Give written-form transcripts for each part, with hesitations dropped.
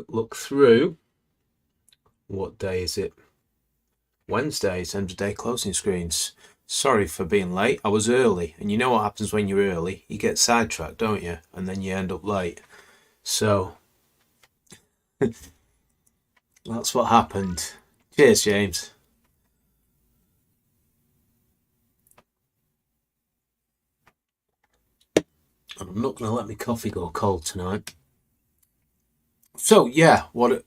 quick look through. What day is it? Wednesday's end of day closing screens. Sorry for being late. I was early, and you know what happens when you're early? You get sidetracked, don't you? And then you end up late. So that's what happened. Cheers, James. I'm not going to let my coffee go cold tonight. So yeah, what a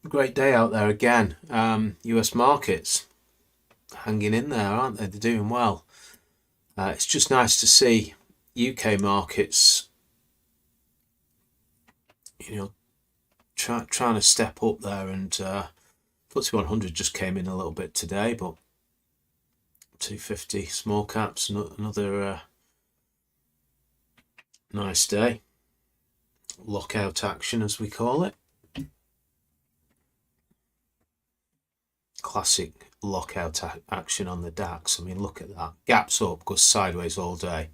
great day out there again. US markets hanging in there, aren't they? They're doing well. It's just nice to see UK markets, trying to step up there, and FTSE 100 just came in a little bit today, but 250 small caps, another nice day. Lockout action, as we call it. Classic lockout action on the DAX. I mean, look at that. Gaps up, goes sideways all day.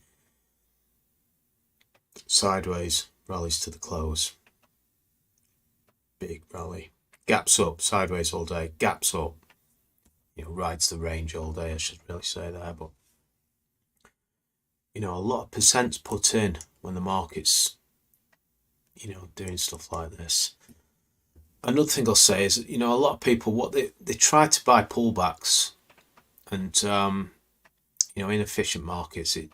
Sideways, rallies to the close. Big rally. Gaps up, sideways all day. Gaps up. Rides the range all day, I should really say there. But, a lot of percents put in when the market's, doing stuff like this. Another thing I'll say is, a lot of people, what they try to buy pullbacks, and inefficient markets, it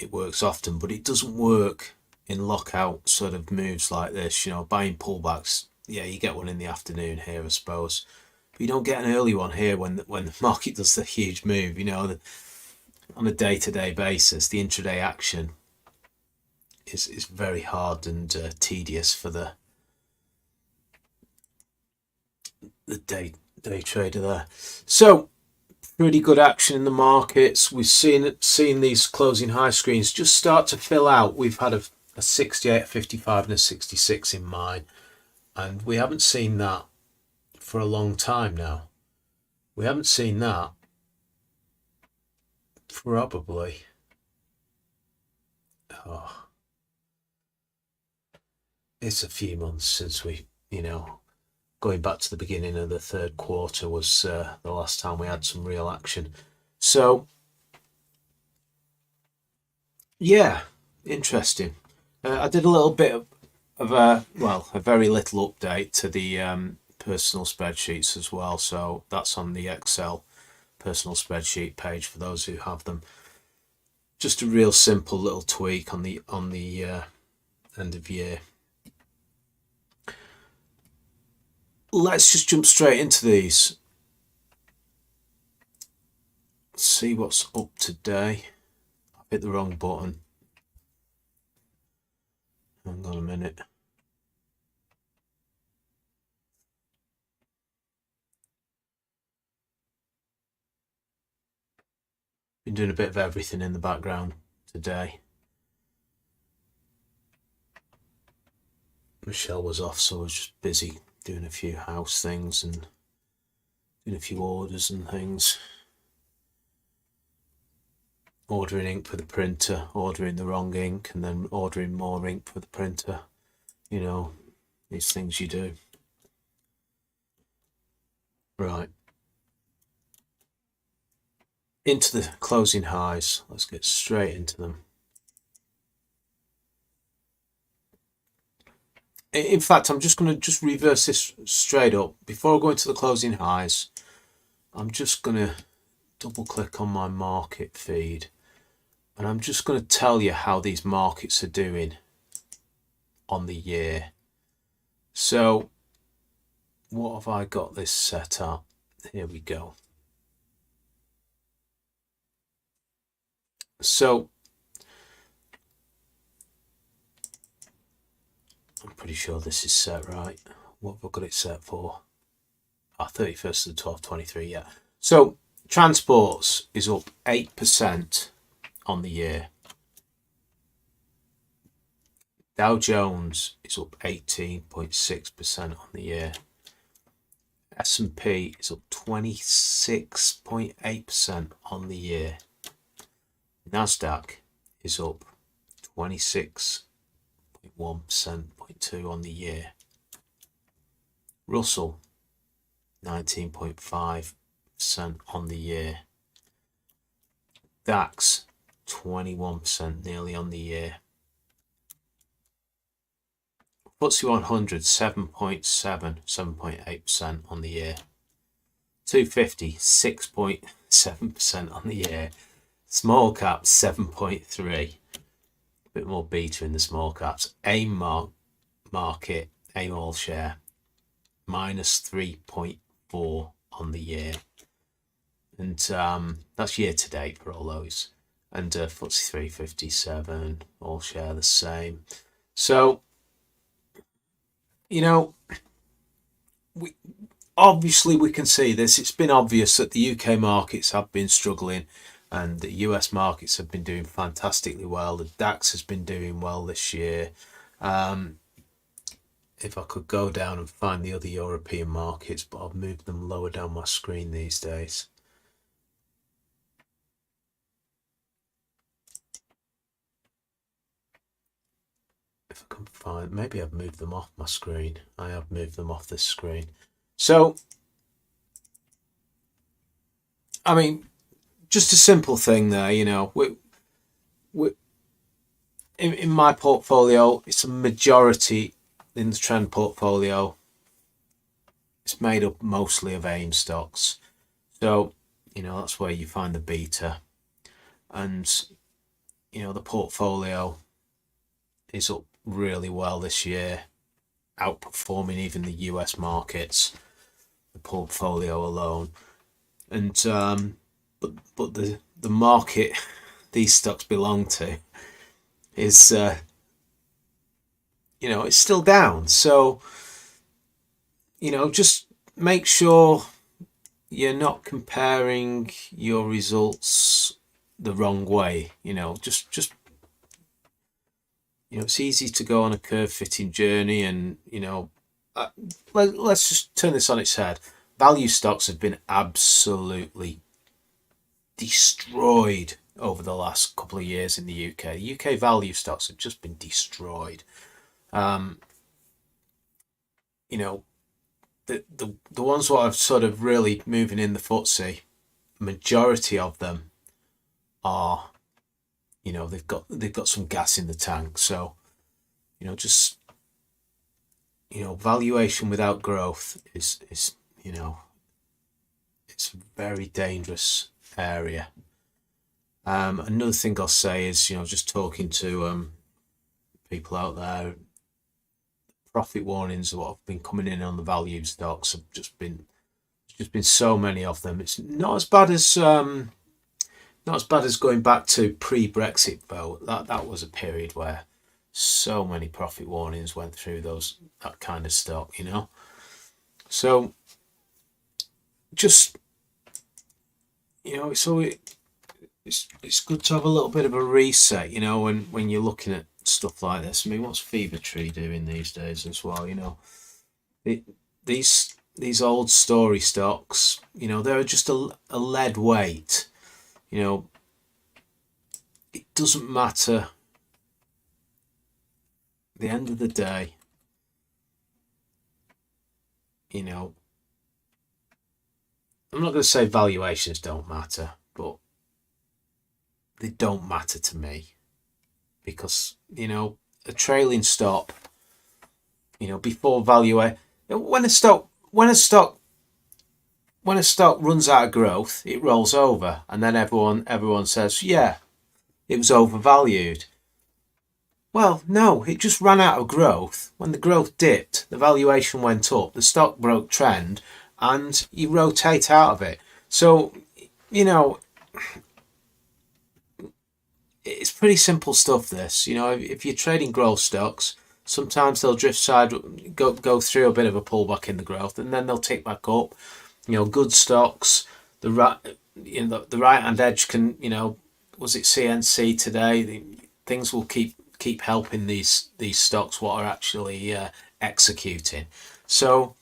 works often, but it doesn't work in lockout sort of moves like this. Buying pullbacks, yeah, you get one in the afternoon here, I suppose, but you don't get an early one here when the market does the huge move. On a day-to-day basis, the intraday action is very hard and tedious for the day trader there. So pretty good action in the markets. We've seen these closing high screens just start to fill out. We've had a 68, a 55 and a 66 in mine, and we haven't seen that for a long time now. We haven't seen that probably it's a few months since we, going back to the beginning of the third quarter was the last time we had some real action. So yeah, interesting. I did a little bit of a very little update to the personal spreadsheets as well. So that's on the Excel personal spreadsheet page for those who have them. Just a real simple little tweak on the end of year. Let's just jump straight into these. Let's see what's up today. I hit the wrong button. Hang on a minute. Been doing a bit of everything in the background today. Michelle was off, so I was just busy doing a few house things and doing a few orders and things. Ordering ink for the printer, ordering the wrong ink, and then ordering more ink for the printer. These things you do. Right. Into the closing highs. Let's get straight into them. In fact, I'm just going to reverse this straight up. Before I go into the closing highs, I'm just going to double click on my market feed, and I'm just going to tell you how these markets are doing on the year. So what have I got this set up? Here we go. So I'm pretty sure this is set right. What have I got it set for? 31st of the 12th, 23, yeah. So transports is up 8% on the year. Dow Jones is up 18.6% on the year. S&P is up 26.8% on the year. Nasdaq is up 26 0.1%, 0.2 on the year. Russell, 19.5% on the year. DAX, 21% nearly on the year. FTSE 100, 7.8% on the year. 250, 6.7% on the year. Small caps, 7.3%. A bit more beta in the small caps. AIM market, AIM all share, minus 3.4% on the year. And that's year to date for all those. And FTSE 357, all share the same. So, we can see this. It's been obvious that the UK markets have been struggling and the US markets have been doing fantastically well. The DAX has been doing well this year. If I could go down and find the other European markets, but I've moved them lower down my screen these days. If I can find, maybe I've moved them off my screen. I have moved them off this screen. So, I mean, just a simple thing there, in my portfolio, it's a majority in the trend portfolio. It's made up mostly of AIM stocks. So, that's where you find the beta. And, the portfolio is up really well this year, outperforming even the US markets, the portfolio alone. And but the market these stocks belong to is it's still down. So just make sure you're not comparing your results the wrong way. Just it's easy to go on a curve fitting journey, and let's just turn this on its head. Value stocks have been absolutely destroyed over the last couple of years in the UK. UK value stocks have just been destroyed. The ones what I've sort of really moving in the FTSE, majority of them are, they've got some gas in the tank. So, just valuation without growth is it's a very dangerous area. Another thing I'll say is, just talking to people out there, profit warnings what have been coming in on the value stocks have just been so many of them. It's not as bad as going back to pre-Brexit vote. That was a period where so many profit warnings went through that kind of stock, So just it's good to have a little bit of a reset, when you're looking at stuff like this. I mean, what's Fever Tree doing these days as well? These old story stocks, they're just a lead weight. It doesn't matter. At the end of the day, I'm not going to say valuations don't matter, but they don't matter to me, because a trailing stop, before valuation, when a stock runs out of growth, it rolls over, and then everyone says, yeah, it was overvalued. Well, no, it just ran out of growth. When the growth dipped, the valuation went up, the stock broke trend, and you rotate out of it. So, it's pretty simple stuff, this. If you're trading growth stocks, sometimes they'll go through a bit of a pullback in the growth, and then they'll tick back up. Good stocks, the right hand edge can, was it CNC today? Things will keep helping these stocks what are actually executing. So,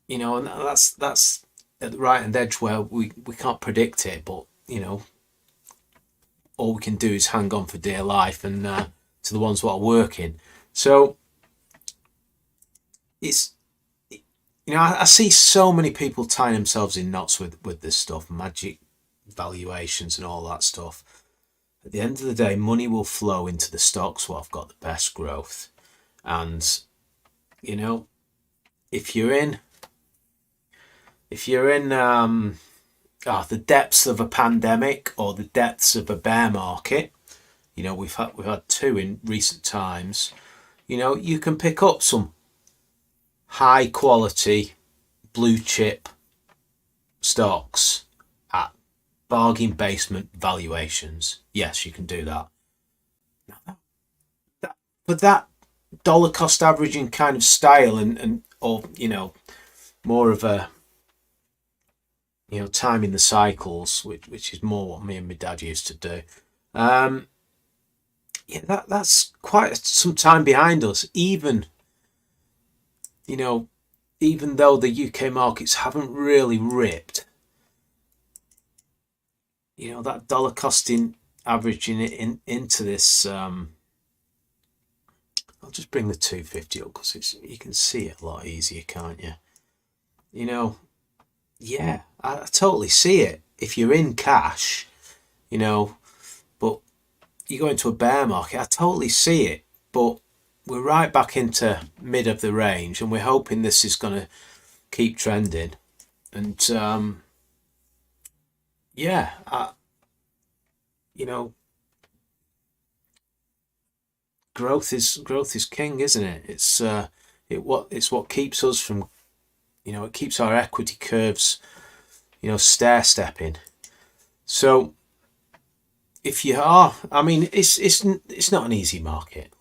and that's at the right hand edge where we can't predict it, but all we can do is hang on for dear life and to the ones that are working. So it's, I see so many people tying themselves in knots with this stuff, magic valuations and all that stuff. At the end of the day, money will flow into the stocks what have got the best growth. And if you're in the depths of a pandemic or the depths of a bear market, we've had two in recent times. You can pick up some high quality blue chip stocks at bargain basement valuations. Yes, you can do that. But that dollar cost averaging kind of style and or more of a timing the cycles, which is more what me and my dad used to do. Um, that's quite some time behind us. You know, even though the UK markets haven't really ripped, that dollar costing averaging it into this. I'll just bring the 250 up because you can see it a lot easier, can't you? Yeah, I totally see it. If you're in cash, but you go into a bear market, I totally see it. But we're right back into mid of the range, and we're hoping this is going to keep trending. And yeah, you know, growth is king, isn't it? It's what keeps us from, it keeps our equity curves, stair stepping. So if you are, I mean, it's not an easy market.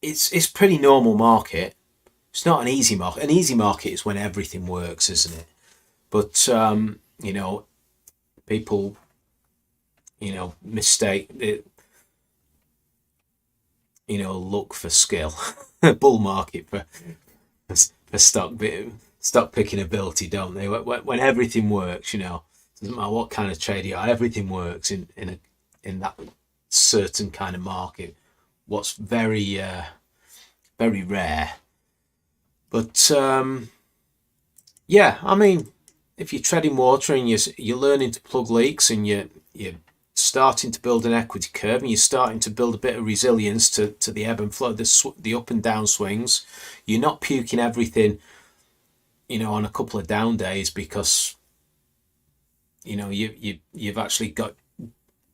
It's pretty normal market. It's not an easy market. An easy market is when everything works, isn't it? But people, mistake it. Look for skill. Bull market for stock picking ability, don't they? When everything works, doesn't matter what kind of trade you are, everything works in that certain kind of market. What's very very rare. But yeah, I mean, if you're treading water and you're learning to plug leaks and you're starting to build an equity curve and you're starting to build a bit of resilience to the ebb and flow, the up and down swings, you're not puking everything, on a couple of down days because you've actually got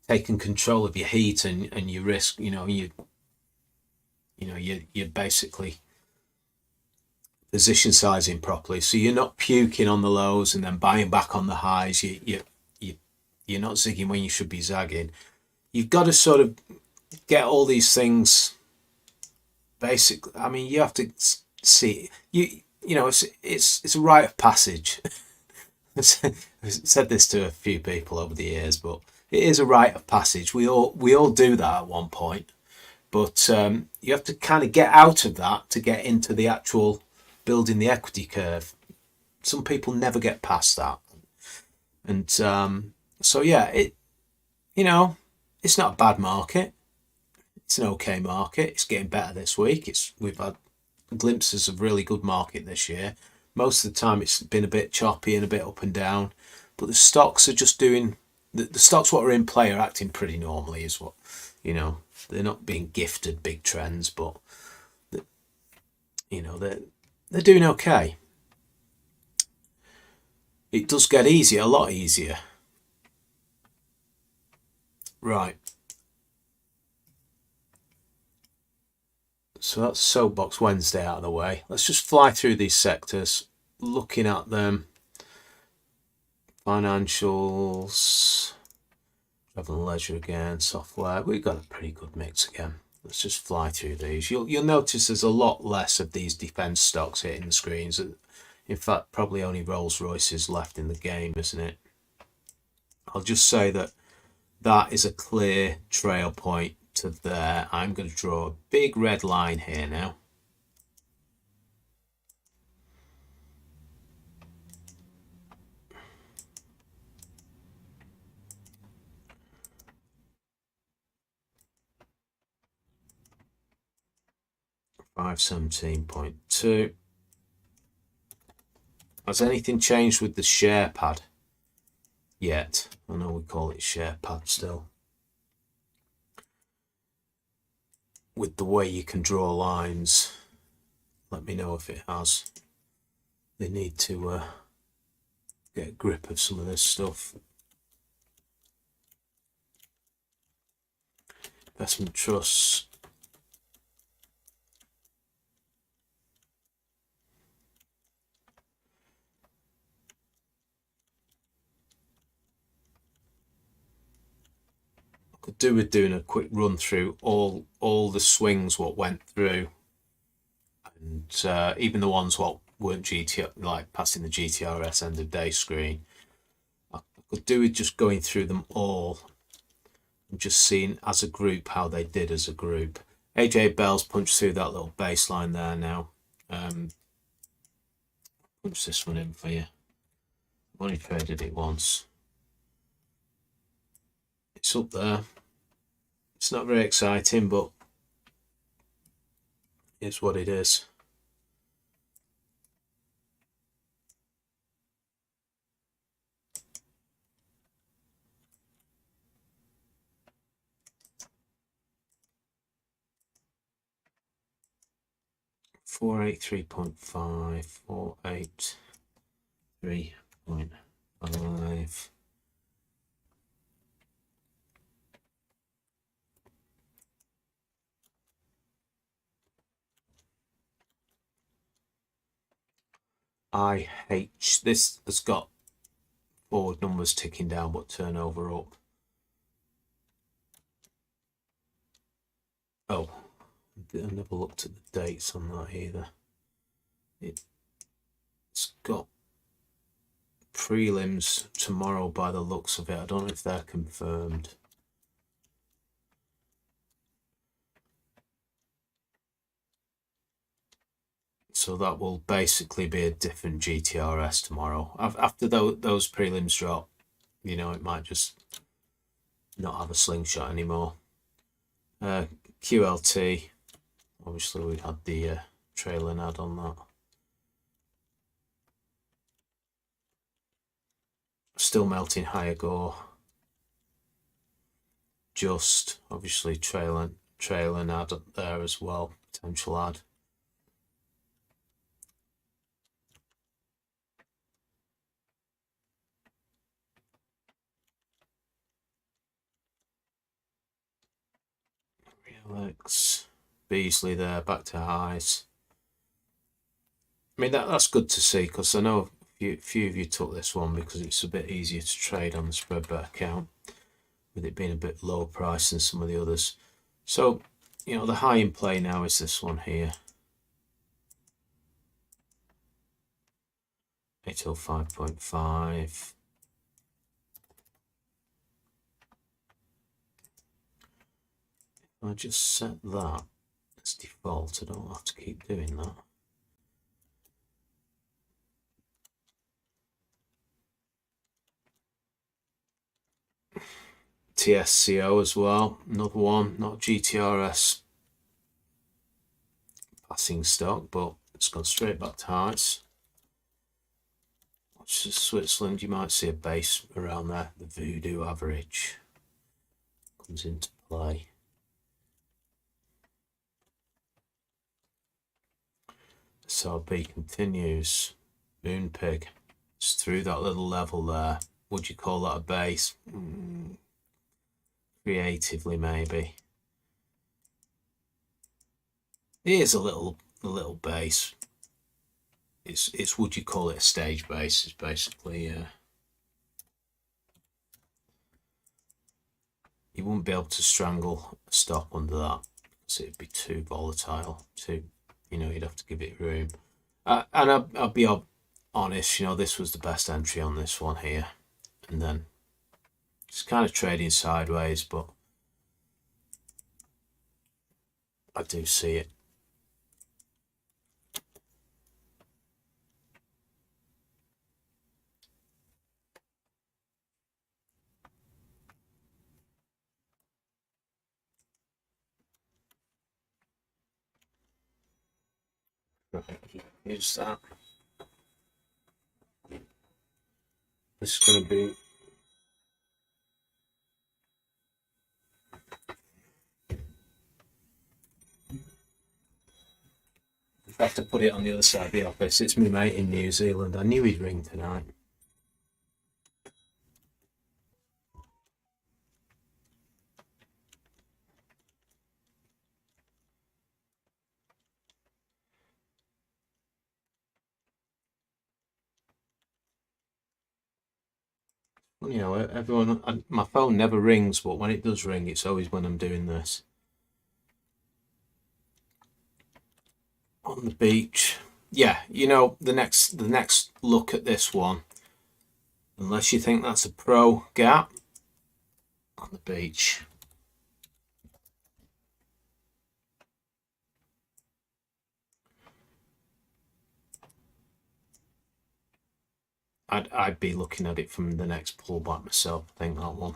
taken control of your heat and your risk. You're basically position sizing properly, so you're not puking on the lows and then buying back on the highs. You're not zigging when you should be zagging. You've got to sort of get all these things. Basically, I mean, you have to see it's a rite of passage. I've said this to a few people over the years, but it is a rite of passage. We all do that at one point, but you have to kind of get out of that to get into the actual building the equity curve. Some people never get past that, and so yeah, it's not a bad market. It's an okay market. It's getting better this week. We've had glimpses of really good market this year. Most of the time, it's been a bit choppy and a bit up and down, but the stocks are just doing the stocks what are in play are acting pretty normally. Is what they're not being gifted big trends, but they're doing okay. It does get easier, a lot easier. Right. So that's Soapbox Wednesday out of the way. Let's just fly through these sectors, looking at them. Financials, travel and leisure again, software. We've got a pretty good mix again. Let's just fly through these. You'll notice there's a lot less of these defence stocks hitting the screens. In fact, probably only Rolls-Royce is left in the game, isn't it? I'll just say that is a clear trail point to there. I'm going to draw a big red line here now. 517.2. Has anything changed with the share pad yet? I know we call it share pad still. With the way you can draw lines, let me know if it has. They need to get a grip of some of this stuff. Investment trusts. I could do with doing a quick run through all the swings what went through, and even the ones what weren't GTR, like passing the GTRS end of day screen. I could do with just going through them all and just seeing as a group how they did as a group. AJ Bell's punched through that little baseline there now. Punch this one in for you. I've only traded it once. It's up there. It's not very exciting, but it's what it is. $483.5, $483.5. IH. This has got forward numbers ticking down, but turnover up. Oh, I never looked at the dates on that either. It's got prelims tomorrow by the looks of it. I don't know if they're confirmed. So that will basically be a different GTRS tomorrow. After those prelims drop, you know, it might just not have a slingshot anymore. QLT, obviously we had the trailing ad on that. Still melting higher gore. Just obviously trailing ad up there as well, potential ad. Alex Beasley there, back to highs. I mean, that's good to see, because I know a few of you took this one because it's a bit easier to trade on the spread bet account, with it being a bit lower price than some of the others. So, you know, the high in play now is this one here. 805.5. I just set that as default. I don't have to keep doing that. TSCO as well, another one, not GTRS passing stock, but it's gone straight back to highs. Watch Switzerland, you might see a base around there. The voodoo average comes into play. SRB continues. Moonpig, it's through that little level there. Would you call that a base? Creatively, maybe. It is a little base. It's would you call it a stage base? It's basically you wouldn't be able to strangle a stop under that because it'd be too volatile. You know, you'd have to give it room. And I'll be honest, you know, this was the best entry on this one here, and then it's kind of trading sideways, but I do see it. Right, use that. This is going to be I have to put it on the other side of the office. It's my mate in New Zealand. I knew he'd ring tonight. You know, everyone. My phone never rings, but when it does ring, it's always when I'm doing this. On the beach. Yeah, you know, the next look at this one, unless you think that's a pro gap, on the beach. I'd be looking at it from the next pullback myself. I think that one.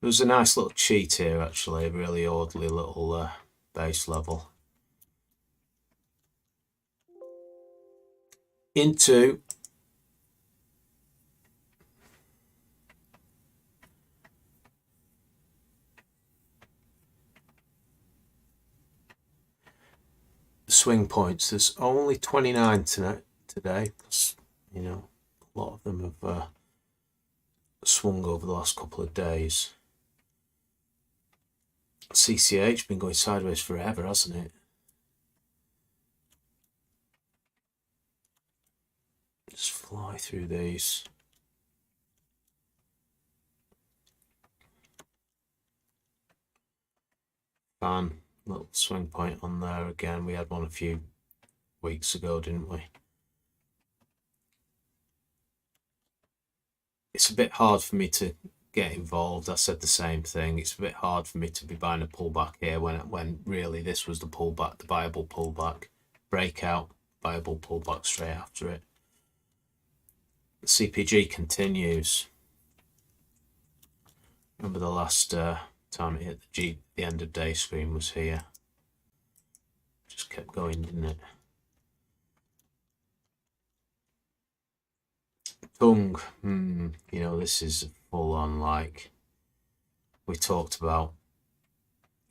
It was a nice little cheat here, actually, a really orderly little base level. Into the swing points. There's only 29 today, because, you know, a lot of them have swung over the last couple of days. CCH been going sideways forever, hasn't it? Just fly through these. Fan, little swing point on there again. We had one a few weeks ago, didn't we? It's a bit hard for me to get involved. I said the same thing. It's a bit hard for me to be buying a pullback here when really this was the pullback, the viable pullback, breakout, viable pullback straight after it. The CPG continues. Remember the last time it hit the end of day screen was here. Just kept going, didn't it? Tongue, you know, this is full on, like we talked about,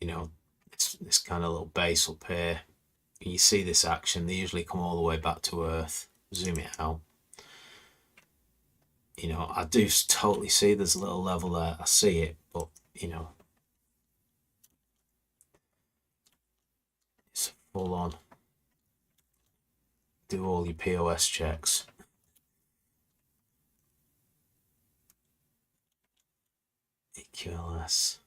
you know, this kind of little base up here. You see this action, they usually come all the way back to earth. Zoom it out. You know, I do totally see there's a little level there. I see it, but, you know, it's full on. Do all your POS checks. EQLS.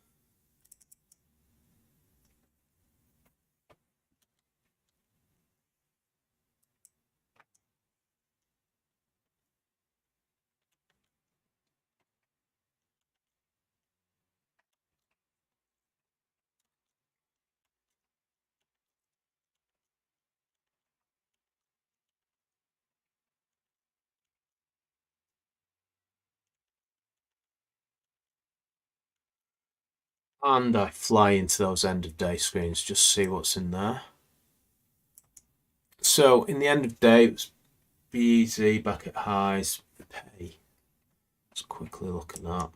And I fly into those end of day screens, just see what's in there. So in the end of day, it was BZ back at highs, pay. Let's quickly look at that.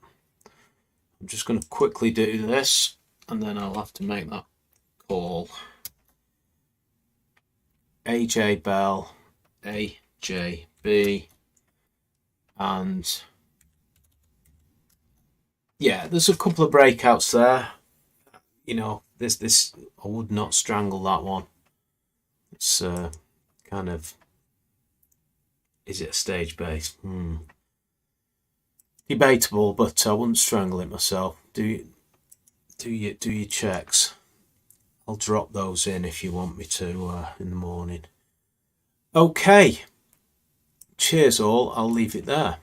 I'm just going to quickly do this, and then I'll have to make that call. AJ Bell, AJB, and yeah, there's a couple of breakouts there. You know, this I would not strangle that one. It's kind of, is it a stage base? Debatable, but I wouldn't strangle it myself. Do your checks. I'll drop those in if you want me to in the morning. Okay. Cheers all. I'll leave it there.